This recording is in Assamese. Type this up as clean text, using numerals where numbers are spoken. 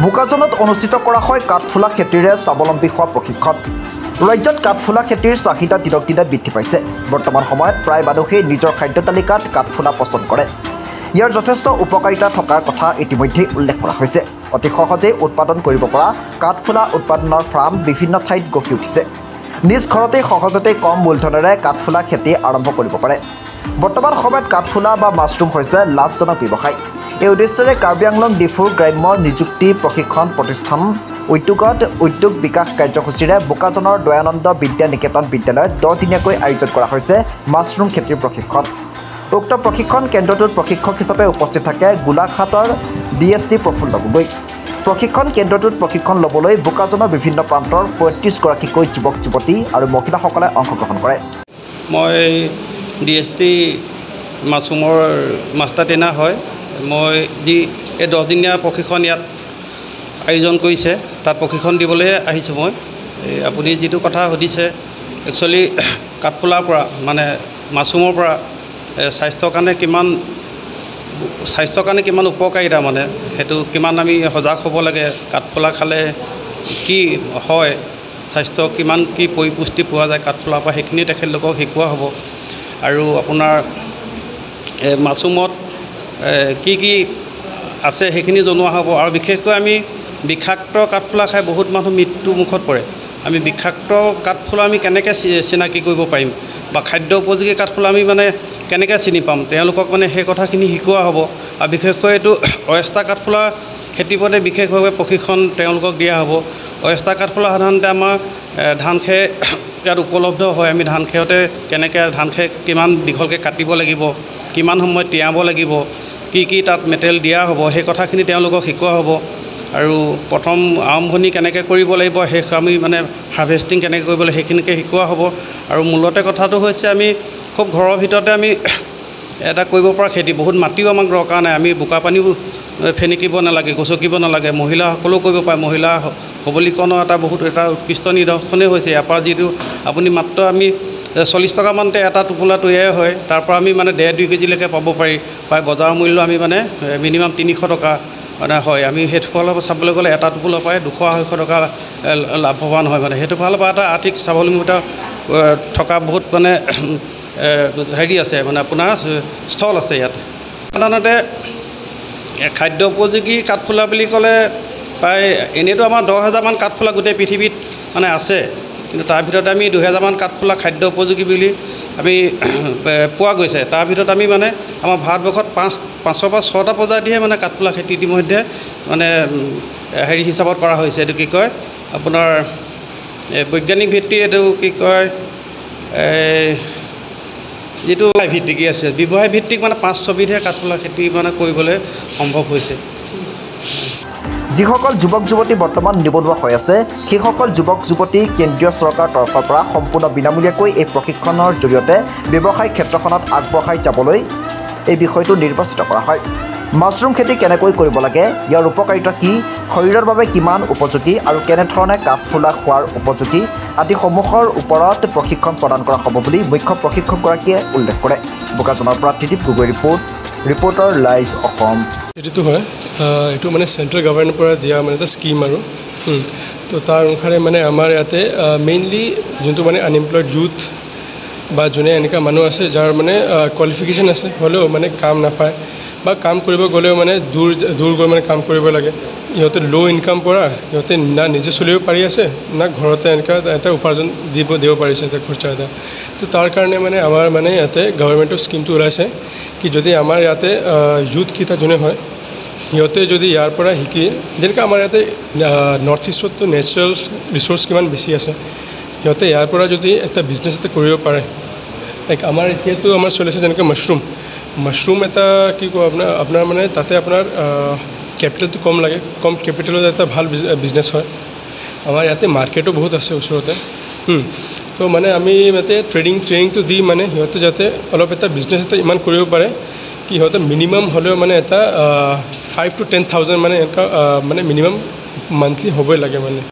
বোকাজানত অনুষ্ঠিত কৰা হয় কাঠফুলা খেতিৰে স্বাৱলম্বী হোৱা প্ৰশিক্ষণ। ৰাজ্যত কাঠফুলা খেতিৰ চাহিদা দিনক দিনে বৃদ্ধি পাইছে। বৰ্তমান সময়ত প্ৰায় মানুহেই নিজৰ খাদ্য তালিকাত কাঠফুলা পচন্দ কৰে। ইয়াৰ যথেষ্ট উপকাৰিতা থকাৰ কথা ইতিমধ্যে উল্লেখ কৰা হৈছে। অতি সহজেই উৎপাদন কৰিব পৰা কাঠফুলা উৎপাদনৰ ফাৰ্ম বিভিন্ন ঠাইত গঢ়ি উঠিছে। নিজ ঘৰতে সহজতে কম মূলধনেৰে কাঠফুলা খেতি আৰম্ভ কৰিব পাৰে। বৰ্তমান সময়ত কাঠফুলা বা মাছৰুম হৈছে লাভজনক ব্যৱসায়। এই উদ্দেশ্যেৰে কাৰ্বি আংলং ডিফুৰ গ্ৰাম্য নিযুক্তি প্ৰশিক্ষণ প্ৰতিষ্ঠান উদ্যোগত উদ্যোগ বিকাশ কাৰ্যসূচীৰে বোকাজানৰ দয়ানন্দ বিদ্যা নিকেতন বিদ্যালয়ত 10 দিনীয়াকৈ আয়োজন কৰা হৈছে মাছৰুম খেতিৰ প্ৰশিক্ষণ। উক্ত প্ৰশিক্ষণ কেন্দ্ৰটোত প্ৰশিক্ষক হিচাপে উপস্থিত থাকে গোলাঘাটৰ DST প্ৰফুল্ল গগৈ। প্ৰশিক্ষণ কেন্দ্ৰটোত প্ৰশিক্ষণ ল'বলৈ বোকাজানৰ বিভিন্ন প্ৰান্তৰ 35 গৰাকীকৈ যুৱক যুৱতী আৰু মহিলাসকলে অংশগ্ৰহণ কৰে। মই DST মাছৰুমৰ মাষ্টাৰ ট্ৰেইনাৰ হয়। মই এই 10 দিনীয়া প্ৰশিক্ষণ ইয়াত আয়োজন কৰিছে, তাত প্ৰশিক্ষণ দিবলৈ আহিছোঁ মই। আপুনি যিটো কথা সুধিছে, একচুৱেলি কাঠফুলাৰ পৰা মানে মাছৰুমৰ পৰা স্বাস্থ্যৰ কাৰণে কিমান উপকাৰিতা মানে সেইটো কিমান আমি সজাগ হ'ব লাগে। কাঠফুলা খালে কি হয়, স্বাস্থ্য কিমান কি পৰিপুষ্টি পোৱা যায় কাঠফুলাৰ পৰা, সেইখিনি তেখেতলোকক শিকোৱা হ'ব। আৰু আপোনাৰ মাছৰুমত কি কি আছে সেইখিনি জনোৱা হ'ব। আৰু বিশেষকৈ আমি বিষাক্ত কাঠফুলা খাই বহুত মানুহ মৃত্যু মুখত পৰে। আমি বিষাক্ত কাঠফুলা আমি কেনেকৈ চিনাকি কৰিব পাৰিম বা খাদ্য উপযোগী কাঠফুলা আমি মানে কেনেকৈ চিনি পাম, তেওঁলোকক মানে সেই কথাখিনি শিকোৱা হ'ব। আৰু বিশেষকৈ এইটো অয়েষ্টাৰ কাঠফুলা খেতিৰ প্ৰতি বিশেষভাৱে প্ৰশিক্ষণ তেওঁলোকক দিয়া হ'ব। অয়েষ্টাৰ কাঠফুলা সাধাৰণতে আমাৰ ধান খেৰ ইয়াত উপলব্ধ হয়। আমি ধান খেৰতে কেনেকৈ ধান খেৰ কিমান দীঘলকৈ কাটিব লাগিব, কিমান সময়ত তিয়াব লাগিব, কি তাত মেটেৰিয়েল দিয়া হ'ব, সেই কথাখিনি তেওঁলোকক শিকোৱা হ'ব। আৰু প্ৰথম আৰম্ভণি কেনেকৈ কৰিব লাগিব, শেষ আমি মানে হাৰ্ভেষ্টিং কেনেকৈ কৰিব লাগিব সেইখিনিকে শিকোৱা হ'ব। আৰু মূলতে কথাটো হৈছে আমি খুব ঘৰৰ ভিতৰতে আমি এটা কৰিব পৰা খেতি, বহুত মাটিও আমাক দৰকাৰ নাই। আমি বোকা পানীও ফেনিকিব নালাগে, গচকিব নালাগে, মহিলাসকলেও কৰিব পাৰে। মহিলা সবলীকৰণৰ এটা উৎকৃষ্ট নিদৰ্শনেই হৈছে। ইয়াৰ পৰা যিটো আপুনি মাত্ৰ আমি 40 টকামানতে এটা টোপোলা তৈয়াৰ হয়, তাৰ পৰা আমি মানে 1.5-2 কেজিলৈকে পাব পাৰি। প্ৰায় বজাৰ মূল্য আমি মানে মিনিমাম 300 টকা মানে হয়। আমি সেইটো ফালৰ পৰা চাবলৈ গ'লে এটা টোপোলা পাই 200-250 টকা লাভৱান হয়। মানে সেইটো ফালৰ পৰা এটা আৰ্থিক স্বাৱলম্বিতা থকা বহুত মানে হেৰি আছে, মানে আপোনাৰ স্থল আছে ইয়াত। সাধাৰণতে খাদ্য উপযোগী কাঠফুলা বুলি ক'লে প্ৰায় এনেইতো আমাৰ 10,000মান কাঠফুলা গোটেই পৃথিৱীত মানে আছে, কিন্তু তাৰ ভিতৰত আমি 2,000মান কাঠফুলা খাদ্য উপযোগী বুলি আমি পোৱা গৈছে। তাৰ ভিতৰত আমি মানে আমাৰ ভাৰতবৰ্ষত 5ৰ পৰা 6টা প্ৰজাতিহে মানে কাঠফুলা খেতি ইতিমধ্যে মানে হেৰি হিচাপত কৰা হৈছে। এইটো কি কয় আপোনাৰ বৈজ্ঞানিক ভিত্তি, এইটো কি কয় যিটো ভিত্তিক আছে ব্যৱসায় ভিত্তিক মানে 5-6 বিধহে কাঠফুলা খেতি মানে কৰিবলৈ সম্ভৱ হৈছে। যিসকল যুৱক যুৱতী বৰ্তমান নিবনুৱা হৈ আছে, সেইসকল যুৱক যুৱতী কেন্দ্ৰীয় চৰকাৰৰ তৰফৰ পৰা সম্পূৰ্ণ বিনামূলীয়াকৈ এই প্ৰশিক্ষণৰ জৰিয়তে ব্যৱসায় ক্ষেত্ৰখনত আগবঢ়াই যাবলৈ এই বিষয়টো নিৰ্বাচিত কৰা হয়। মাছৰুম খেতি কেনেকৈ কৰিব লাগে, ইয়াৰ উপকাৰিতা কি, শৰীৰৰ বাবে কিমান উপযোগী আৰু কেনেধৰণে কাঠফুলা খোৱাৰ উপযোগী আদিসমূহৰ ওপৰত প্ৰশিক্ষণ প্ৰদান কৰা হ'ব বুলি মুখ্য প্ৰশিক্ষকগৰাকীয়ে উল্লেখ কৰে। বোকাজানৰ পৰা ত্ৰিদীপ গগৈ ৰিপৰ্টাৰ লাইভ অসম। এইটো হয়, এইটো মানে চেণ্ট্ৰেল গভৰ্ণমেণ্টৰ পৰা দিয়া মানে এটা স্কিম আৰু তো তাৰ অনুসাৰে মানে আমাৰ ইয়াতে মেইনলি যোনটো মানে আনএমপ্লয়ড ইউথ বা যোনে এনেকুৱা মানুহ আছে যাৰ মানে কোৱালিফিকেশ্যন আছে হ'লেও মানে কাম নাপায় বা কাম কৰিব গ'লেও মানে দূৰ গৈ মানে কাম কৰিব লাগে। ইহঁতে ল' ইনকাম পৰা ইহঁতে না নিজে চলিব পাৰি আছে, না ঘৰতে এনেকুৱা এটা উপাৰ্জন দিব পাৰিছে এটা খৰচা এটা। তো তাৰ কাৰণে মানে আমাৰ মানে ইয়াতে গভৰ্ণমেণ্টৰ স্কিমটো ওলাইছে কি যদি আমাৰ ইয়াতে ইউথকেইটা যোনে হয় সিহঁতে যদি ইয়াৰ পৰা শিকি, যেনেকৈ আমাৰ ইয়াতে নৰ্থ ইষ্টততো নেচাৰেল ৰিচোৰ্চ কিমান বেছি আছে, সিহঁতে ইয়াৰ পৰা যদি এটা বিজনেছ এটা কৰিব পাৰে। লাইক আমাৰ এতিয়াতো আমাৰ চলি আছে যেনেকৈ মাছৰুম এটা কি কয় আপোনাৰ মানে তাতে আপোনাৰ কেপিটেলটো কম লাগে, কম কেপিটেলত এটা ভাল বিজনেছ হয়। আমাৰ ইয়াতে মাৰ্কেটো বহুত আছে ওচৰতে। তো মানে আমি ইয়াতে ট্ৰেইনিংটো দি মানে সিহঁতে যাতে অলপ এটা বিজনেছ এটা ইমান কৰিব পাৰে কি সিহঁতে মিনিমাম হ'লেও মানে এটা 5,000 to 10,000 মানে এনেকুৱা মানে মিনিমাম মান্থলি হ'বই লাগে মানে।